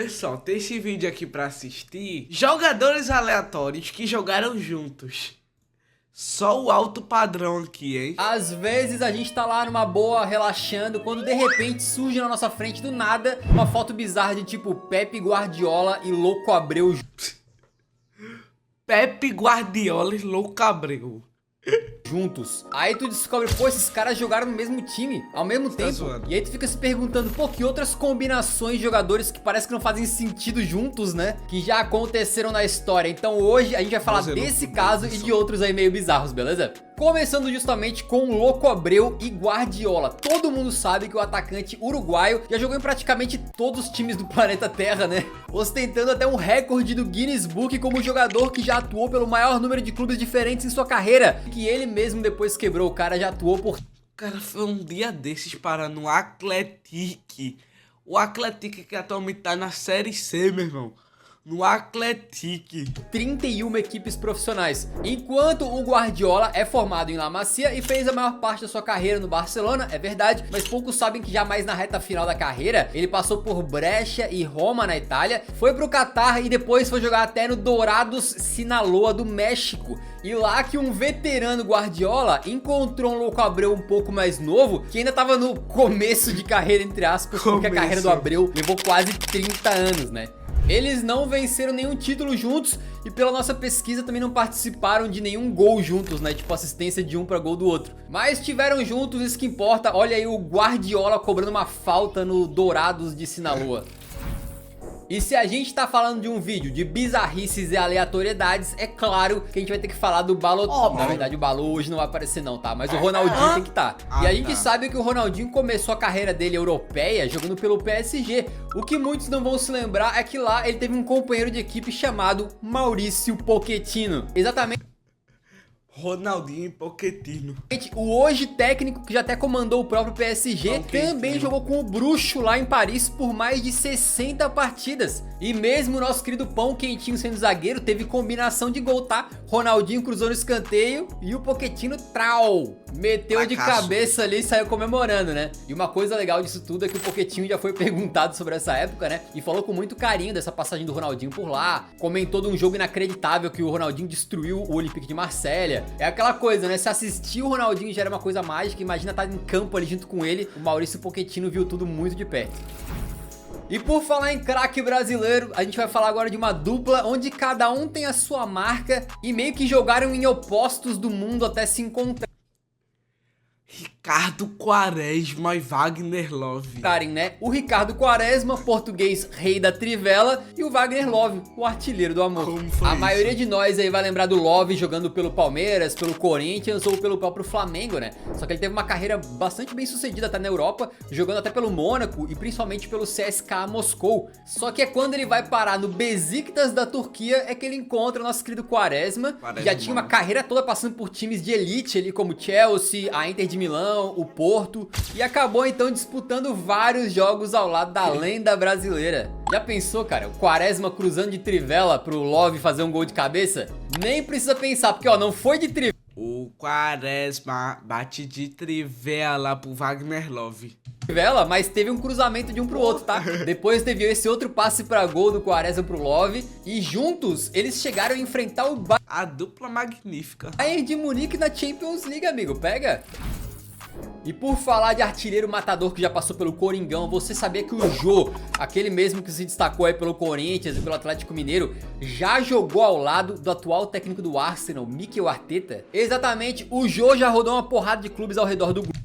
só, tem esse vídeo aqui pra assistir. Jogadores aleatórios que jogaram juntos. Só o alto padrão aqui, hein? Às vezes a gente tá lá numa boa, relaxando, quando de repente surge na nossa frente do nada uma foto bizarra de tipo Pepe Guardiola e Louco Abreu. Pepe Guardiola e Louco Abreu Juntos. Aí tu descobre, pô, esses caras jogaram no mesmo time, ao mesmo tempo. zoando. E aí tu fica se perguntando, pô, que outras combinações de jogadores que parece que não fazem sentido juntos, né? Que já aconteceram na história. Então hoje a gente vai falar desse caso e de outros aí meio bizarros, beleza? Começando justamente com o Louco Abreu e Guardiola. Todo mundo sabe que o atacante uruguaio já jogou em praticamente todos os times do planeta Terra, né? Ostentando até um recorde do Guinness Book como jogador que já atuou pelo maior número de clubes diferentes em sua carreira. Que ele mesmo depois quebrou, o cara já atuou por... Cara, foi um dia desses para no Atlético. O Atlético que atualmente tá na Série C, meu irmão. No Atlético. 31 equipes profissionais, enquanto o Guardiola é formado em La Masia e fez a maior parte da sua carreira no Barcelona, é verdade, mas poucos sabem que já mais na reta final da carreira, ele passou por Brescia e Roma na Itália, foi pro Catar e depois foi jogar até no Dourados Sinaloa do México. E lá que um veterano Guardiola encontrou um Louco Abreu um pouco mais novo, que ainda tava no começo de carreira, entre aspas, porque a carreira do Abreu levou quase 30 anos, né? Eles não venceram nenhum título juntos e pela nossa pesquisa também não participaram de nenhum gol juntos, né? Tipo assistência de um para gol do outro. Mas tiveram juntos, isso que importa. Olha aí o Guardiola cobrando uma falta no Dourados de Sinaloa. E se a gente tá falando de um vídeo de bizarrices e aleatoriedades, é claro que a gente vai ter que falar do Balotelli. Na verdade o Balo hoje não vai aparecer não, tá? Mas o Ronaldinho tem que tá. E a gente sabe que o Ronaldinho começou a carreira dele europeia jogando pelo PSG. O que muitos não vão se lembrar é que lá ele teve um companheiro de equipe chamado Maurício Pochettino. Exatamente. Ronaldinho e Pochettino. O hoje técnico que já até comandou o próprio PSG também jogou com o Bruxo lá em Paris por mais de 60 partidas. E mesmo o nosso querido Pão Quentinho sendo zagueiro, teve combinação de gol, tá? Ronaldinho cruzou no escanteio e o Pochettino trau, meteu de cabeça ali e saiu comemorando, né? E uma coisa legal disso tudo é que o Pochettino já foi perguntado sobre essa época, né? E falou com muito carinho dessa passagem do Ronaldinho por lá. Comentou de um jogo inacreditável que o Ronaldinho destruiu o Olympique de Marselha. É aquela coisa, né? Se assistir o Ronaldinho já era uma coisa mágica, imagina estar em campo ali junto com ele. O Maurício Pochettino viu tudo muito de perto. E por falar em craque brasileiro, a gente vai falar agora de uma dupla onde cada um tem a sua marca e meio que jogaram em opostos do mundo até se encontrar. Ricardo Quaresma e Wagner Love. Né? O Ricardo Quaresma, português rei da trivela, e o Wagner Love, o artilheiro do amor. A maioria de nós aí vai lembrar do Love jogando pelo Palmeiras, pelo Corinthians ou pelo próprio Flamengo, né? Só que ele teve uma carreira bastante bem sucedida até na Europa, jogando até pelo Mônaco e principalmente pelo CSKA Moscou. Só que é quando ele vai parar no Besiktas da Turquia é que ele encontra o nosso querido Quaresma, que já tinha uma carreira toda passando por times de elite ali como Chelsea, a Inter de Milão, o Porto, e acabou então disputando vários jogos ao lado da lenda brasileira. Já pensou, cara, o Quaresma cruzando de trivela pro Love fazer um gol de cabeça? Nem precisa pensar, porque ó, não foi de trivela. O Quaresma bate de trivela pro Wagner Love. Mas teve um cruzamento de um pro outro, tá? Depois teve esse outro passe pra gol do Quaresma pro Love e juntos eles chegaram a enfrentar a dupla magnífica Bayern de Munique na Champions League, amigo, pega! E por falar de artilheiro matador que já passou pelo Coringão, você sabia que o Jô, aquele mesmo que se destacou aí pelo Corinthians e pelo Atlético Mineiro, já jogou ao lado do atual técnico do Arsenal, Mikel Arteta? Exatamente, o Jô já rodou uma porrada de clubes ao redor do grupo.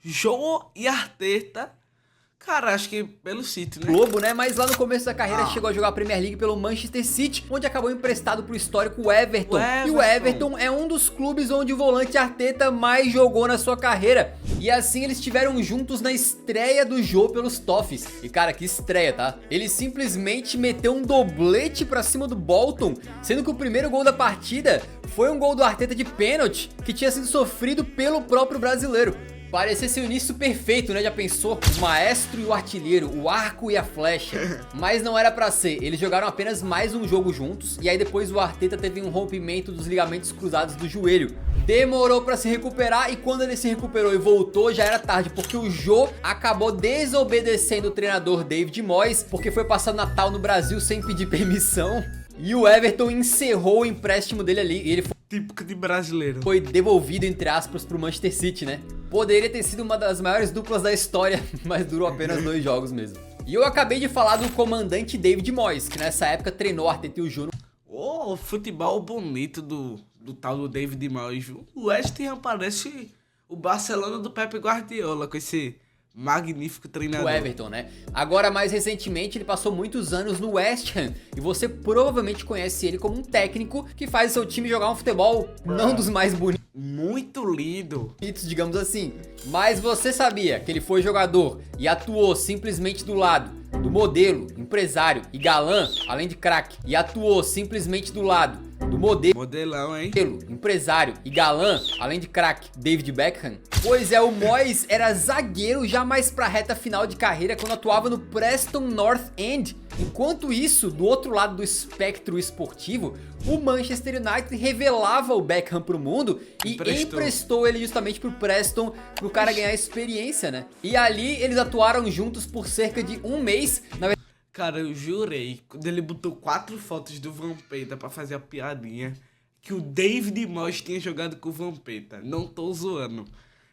Jô e Arteta? Cara, acho que pelo City, né? Globo, né? Mas lá no começo da carreira chegou a jogar a Premier League pelo Manchester City, onde acabou emprestado pro histórico Everton. E o Everton é um dos clubes onde o volante Arteta mais jogou na sua carreira. E assim eles estiveram juntos na estreia do Jô pelos Toffees. E cara, que estreia, tá? Ele simplesmente meteu um doblete pra cima do Bolton, sendo que o primeiro gol da partida foi um gol do Arteta de pênalti, que tinha sido sofrido pelo próprio brasileiro. Parecia ser o início perfeito, né? Já pensou? O maestro e o artilheiro, o arco e a flecha. Mas não era pra ser, eles jogaram apenas mais um jogo juntos. E aí depois o Arteta teve um rompimento dos ligamentos cruzados do joelho. Demorou pra se recuperar e quando ele se recuperou e voltou já era tarde. Porque o Jô acabou desobedecendo o treinador David Moyes. Porque foi passar o Natal no Brasil sem pedir permissão. E o Everton encerrou o empréstimo dele ali e ele Típico de brasileiro. foi devolvido, entre aspas, pro Manchester City, né? Poderia ter sido uma das maiores duplas da história, mas durou apenas 2 jogos mesmo. E eu acabei de falar do comandante David Moyes, que nessa época treinou o Arteta e o Jô. Ô, futebol bonito do tal do David Moyes, viu? O West Ham parece o Barcelona do Pep Guardiola, com esse magnífico treinador. O Everton, né? Agora, mais recentemente, ele passou muitos anos no West Ham. E você provavelmente conhece ele como um técnico que faz o seu time jogar um futebol não dos mais bonitos, Muito lindo. digamos assim. Mas você sabia que ele foi jogador e atuou simplesmente do lado do modelo, empresário e galã, além de craque. E atuou simplesmente do lado do Modelão, hein? empresário e galã, além de craque, David Beckham. Pois é, o Moyes era zagueiro já mais pra reta final de carreira quando atuava no Preston North End. Enquanto isso, do outro lado do espectro esportivo, o Manchester United revelava o Beckham pro mundo e emprestou ele justamente pro Preston, pro cara ganhar experiência, né? E ali eles atuaram juntos por cerca de um mês. Cara, eu jurei, quando ele botou 4 fotos do Vampeta pra fazer a piadinha, que o David Moyes tinha jogado com o Vampeta. Não tô zoando.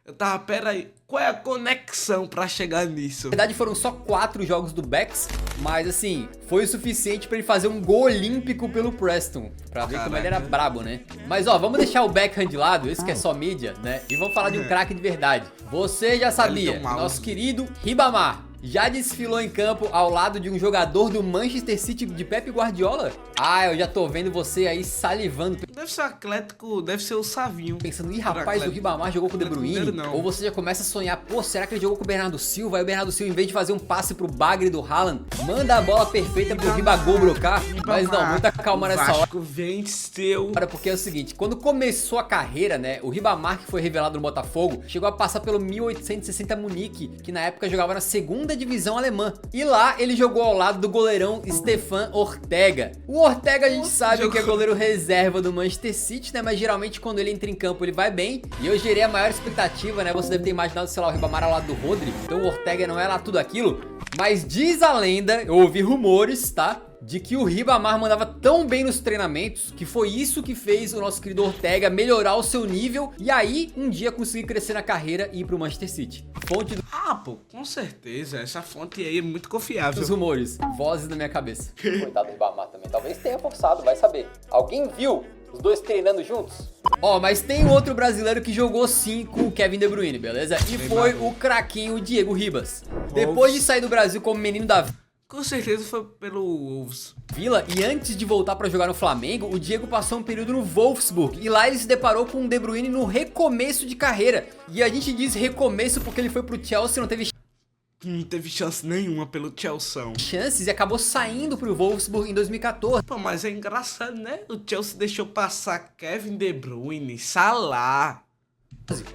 Eu tava, pera aí, qual é a conexão pra chegar nisso? Na verdade foram só 4 jogos do Becks, mas assim, foi o suficiente pra ele fazer um gol olímpico pelo Preston. Pra ver como ele era brabo, né? Mas ó, vamos deixar o Beckham de lado, esse que é só mídia, né? E vamos falar de um craque de verdade. Você já sabia, nosso querido Ribamar já desfilou em campo ao lado de um jogador do Manchester City de Pep Guardiola? Ah, eu já tô vendo você aí salivando. Deve ser o Atlético, deve ser o Savinho. Pensando, ih rapaz, o Ribamar jogou com o De Bruyne? Ou você já começa a sonhar, pô, será que ele jogou com o Bernardo Silva? Aí o Bernardo Silva, em vez de fazer um passe pro Bagre do Haaland, manda a bola perfeita pro Ribagol brocar. Mas não, muita calma nessa hora. Vasco venceu. Porque é o seguinte, quando começou a carreira, né, o Ribamar, que foi revelado no Botafogo, chegou a passar pelo 1860 Munique, que na época jogava na segunda divisão alemã. E lá ele jogou ao lado do goleirão Stefan Ortega. O Ortega a gente sabe que é goleiro reserva do Manchester City, né, mas geralmente quando ele entra em campo ele vai bem. E eu gerei a maior expectativa, né, você deve ter imaginado, sei lá, o Ribamar ao lado do Rodri. Então o Ortega não é lá tudo aquilo. Mas diz a lenda, eu ouvi rumores, tá? De que o Ribamar mandava tão bem nos treinamentos que foi isso que fez o nosso querido Ortega melhorar o seu nível e aí um dia conseguir crescer na carreira e ir pro Manchester City. Fonte pô, com certeza, essa fonte aí é muito confiável. dos rumores, vozes na minha cabeça. Coitado do Ribamar também, talvez tenha forçado, vai saber. Alguém viu os dois treinando juntos? Ó, mas tem outro brasileiro que jogou sim com o Kevin De Bruyne, beleza? E foi o craquinho Diego Ribas. Depois de sair do Brasil como menino da Com certeza foi pelo Wolves. Vila, e antes de voltar pra jogar no Flamengo, o Diego passou um período no Wolfsburg e lá ele se deparou com o De Bruyne no recomeço de carreira. E a gente diz recomeço porque ele foi pro Chelsea, não teve chance nenhuma pelo Chelsea. chances e acabou saindo pro Wolfsburg em 2014. Pô, mas é engraçado, né? O Chelsea deixou passar Kevin De Bruyne, Salah.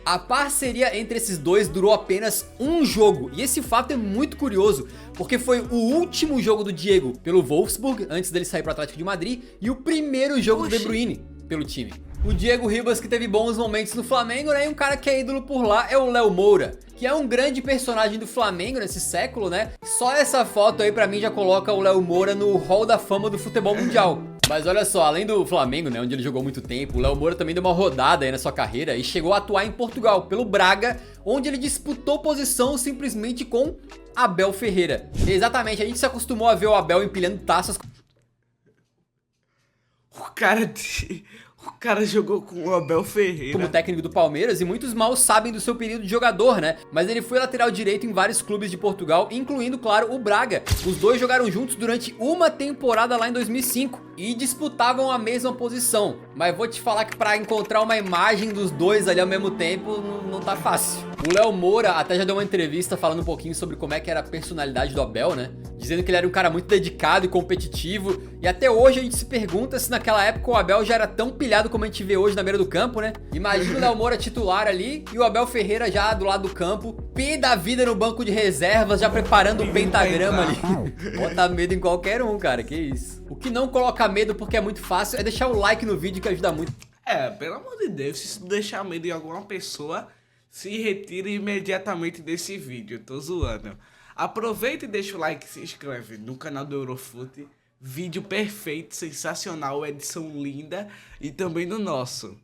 A parceria entre esses dois durou apenas um jogo, e esse fato é muito curioso, porque foi o último jogo do Diego pelo Wolfsburg, antes dele sair para o Atlético de Madrid, e o primeiro jogo do De Bruyne pelo time. O Diego Ribas, que teve bons momentos no Flamengo, né, e um cara que é ídolo por lá é o Léo Moura, que é um grande personagem do Flamengo nesse século, né? Só essa foto aí pra mim já coloca o Léo Moura no hall da fama do futebol mundial. Mas olha só, além do Flamengo, né, onde ele jogou muito tempo, o Léo Moura também deu uma rodada aí na sua carreira e chegou a atuar em Portugal, pelo Braga, onde ele disputou posição simplesmente com Abel Ferreira. Exatamente, a gente se acostumou a ver o Abel empilhando taças. O cara jogou com o Abel Ferreira como técnico do Palmeiras e muitos mal sabem do seu período de jogador, né? Mas ele foi lateral direito em vários clubes de Portugal, incluindo, claro, o Braga. Os dois jogaram juntos durante uma temporada lá em 2005 e disputavam a mesma posição. Mas vou te falar que pra encontrar uma imagem dos dois ali ao mesmo tempo não tá fácil. O Léo Moura até já deu uma entrevista falando um pouquinho sobre como é que era a personalidade do Abel, né? dizendo que ele era um cara muito dedicado e competitivo. E até hoje a gente se pergunta se naquela época o Abel já era tão pilhado como a gente vê hoje na beira do campo, né? Imagina o Léo Moura titular ali e o Abel Ferreira já do lado do campo, pé da vida no banco de reservas, já preparando um pentagrama ali. Bota medo em qualquer um, cara, que isso. O que não coloca medo porque é muito fácil é deixar o like no vídeo que ajuda muito. Pelo amor de Deus, se isso deixar medo em alguma pessoa, se retire imediatamente desse vídeo, eu tô zoando. Aproveita e deixa o like e se inscreve no canal do Eurofute. Vídeo perfeito, sensacional, edição linda e também no nosso.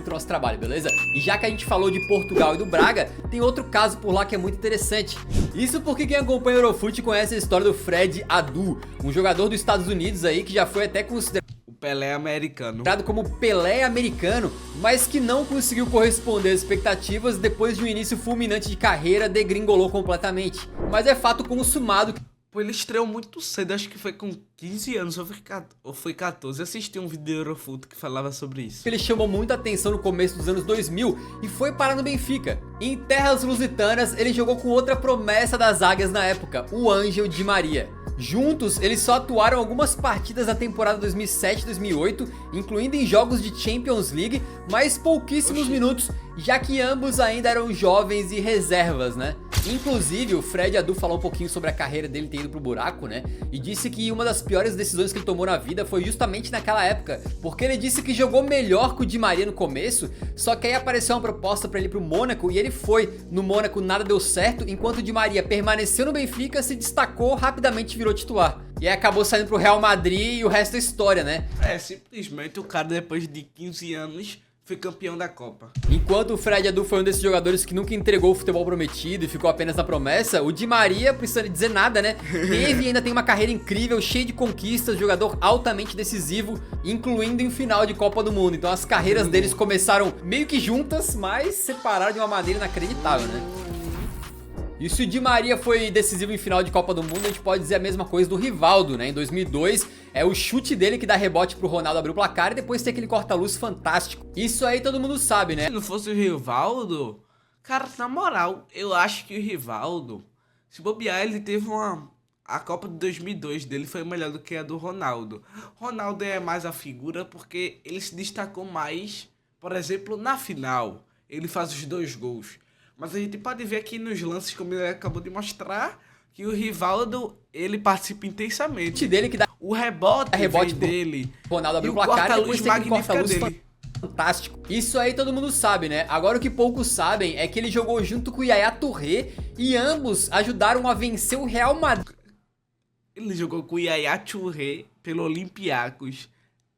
Nosso trabalho, beleza? E já que a gente falou de Portugal e do Braga, tem outro caso por lá que é muito interessante. Isso porque quem acompanha o Eurofute conhece a história do Fred Adu, um jogador dos Estados Unidos aí que já foi até considerado Pelé americano. Como Pelé americano, mas que não conseguiu corresponder às expectativas depois de um início fulminante de carreira, degringolou completamente. Mas é fato consumado que Pô, ele estreou muito cedo, acho que foi com 15 anos ou foi 14. Assisti um vídeo do Eurofute que falava sobre isso. ele chamou muita atenção no começo dos anos 2000 e foi parar no Benfica. Em terras lusitanas, ele jogou com outra promessa das águias na época, o Ángel Di Maria. Juntos, eles só atuaram algumas partidas na temporada 2007-2008, incluindo em jogos de Champions League, mas pouquíssimos minutos, já que ambos ainda eram jovens e reservas, né? Inclusive, o Fred Adu falou um pouquinho sobre a carreira dele ter ido pro buraco, né? E disse que uma das piores decisões que ele tomou na vida foi justamente naquela época, porque ele disse que jogou melhor que o Di Maria no começo, só que aí apareceu uma proposta pra ele ir pro Mônaco e ele foi. No Mônaco nada deu certo, enquanto o Di Maria permaneceu no Benfica, se destacou, rapidamente virou titular. E aí acabou saindo pro Real Madrid e o resto é história, né? Simplesmente o cara depois de 15 anos foi campeão da Copa. Enquanto o Fred Adu foi um desses jogadores que nunca entregou o futebol prometido e ficou apenas na promessa, o Di Maria, precisa dizer nada, né? Teve e ainda tem uma carreira incrível, cheia de conquistas, jogador altamente decisivo, incluindo em final de Copa do Mundo. Então as carreiras deles começaram meio que juntas, mas separaram de uma maneira inacreditável, né? E se o Di Maria foi decisivo em final de Copa do Mundo, a gente pode dizer a mesma coisa do Rivaldo, né? Em 2002, é o chute dele que dá rebote pro Ronaldo abrir o placar e depois tem aquele corta-luz fantástico. Isso aí todo mundo sabe, né? Se não fosse o Rivaldo, cara, na moral, eu acho que o Rivaldo, se bobear, ele teve a Copa de 2002 dele foi melhor do que a do Ronaldo. Ronaldo é mais a figura porque ele se destacou mais, por exemplo, na final. Ele faz os 2 gols. Mas a gente pode ver aqui nos lances, como ele acabou de mostrar, que o Rivaldo, ele participa intensamente. Dele que dá o rebote dele. Ronaldo abriu o placar e depois tem aquele corta-luz fantástico. Isso aí todo mundo sabe, né? Agora o que poucos sabem é que ele jogou junto com o Yaya Touré e ambos ajudaram a vencer o Real Madrid. Ele jogou com o Yaya Touré pelo Olympiacos.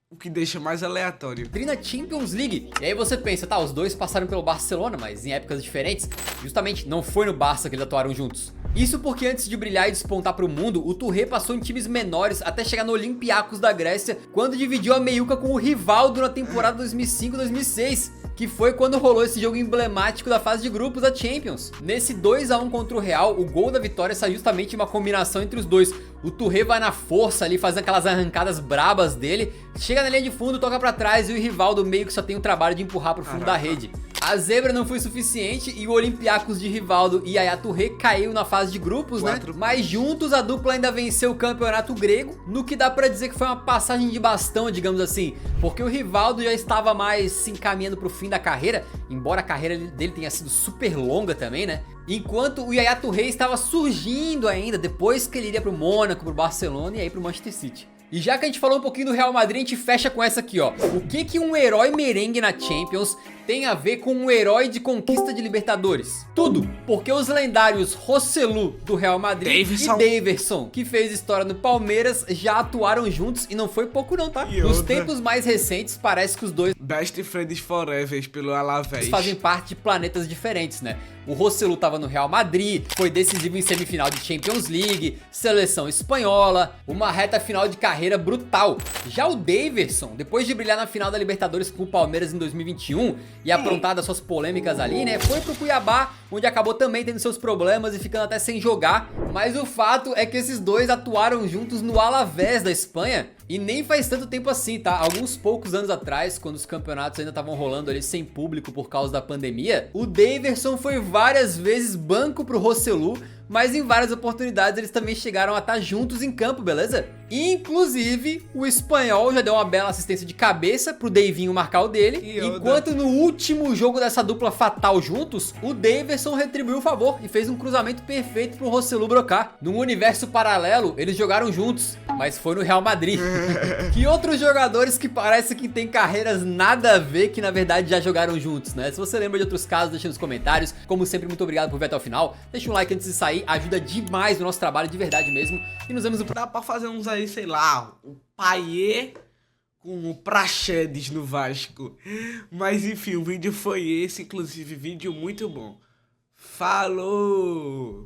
O que deixa mais aleatório. Na Champions League. E aí você pensa, tá, os dois passaram pelo Barcelona, mas em épocas diferentes. Justamente, não foi no Barça que eles atuaram juntos. Isso porque antes de brilhar e despontar pro mundo, o Touré passou em times menores até chegar no Olympiacos da Grécia, quando dividiu a meiuca com o Rivaldo na temporada 2005-2006. Que foi quando rolou esse jogo emblemático da fase de grupos da Champions. Nesse 2-1 contra o Real, o gol da vitória saiu justamente uma combinação entre os dois. O Touré vai na força ali, fazendo aquelas arrancadas brabas dele, chega na linha de fundo, toca pra trás e o Rivaldo meio que só tem o trabalho de empurrar pro fundo da rede. A zebra não foi suficiente e o Olympiacos de Rivaldo e Yaya Touré caiu na fase de grupos, né? Mas juntos a dupla ainda venceu o campeonato grego, no que dá pra dizer que foi uma passagem de bastão, digamos assim, porque o Rivaldo já estava mais se encaminhando pro fim da carreira, embora a carreira dele tenha sido super longa também, né? Enquanto o Yaya Touré estava surgindo ainda, depois que ele iria pro Mônaco, pro Barcelona e aí pro Manchester City. E já que a gente falou um pouquinho do Real Madrid, a gente fecha com essa aqui, ó. O que um herói merengue na Champions tem a ver com um herói de conquista de Libertadores? Tudo, porque os lendários Rossellu do Real Madrid e Daverson, que fez história no Palmeiras, já atuaram juntos e não foi pouco não, tá? Nos tempos mais recentes, parece que os dois Best Friends Forever pelo Alavés fazem parte de planetas diferentes, né? O Rossellu tava no Real Madrid, foi decisivo em semifinal de Champions League, seleção espanhola, uma reta final de carreira brutal. Já o Daverson, depois de brilhar na final da Libertadores com o Palmeiras em 2021 e aprontar das suas polêmicas ali, né, foi pro Cuiabá, onde acabou também tendo seus problemas e ficando até sem jogar. Mas o fato é que esses dois atuaram juntos no Alavés da Espanha. E nem faz tanto tempo assim, tá? Alguns poucos anos atrás, quando os campeonatos ainda estavam rolando ali sem público por causa da pandemia, o Daverson foi várias vezes banco pro Rossellu, mas em várias oportunidades eles também chegaram a estar juntos em campo, beleza? Inclusive, o espanhol já deu uma bela assistência de cabeça pro Davinho marcar o dele, enquanto no último jogo dessa dupla fatal juntos, o Daverson retribuiu o favor e fez um cruzamento perfeito pro Rosselu brocar. Num universo paralelo, eles jogaram juntos, mas foi no Real Madrid. Que outros jogadores que parece que tem carreiras nada a ver, que na verdade já jogaram juntos, né? Se você lembra de outros casos, deixa nos comentários. Como sempre, muito obrigado por ver até o final. Deixa um like antes de sair, ajuda demais no nosso trabalho, de verdade mesmo. E nos vemos no próximo. Dá pra fazer uns aí, sei lá, o Payet com o Praxedes no Vasco. Mas enfim, o vídeo foi esse, inclusive vídeo muito bom. Falou!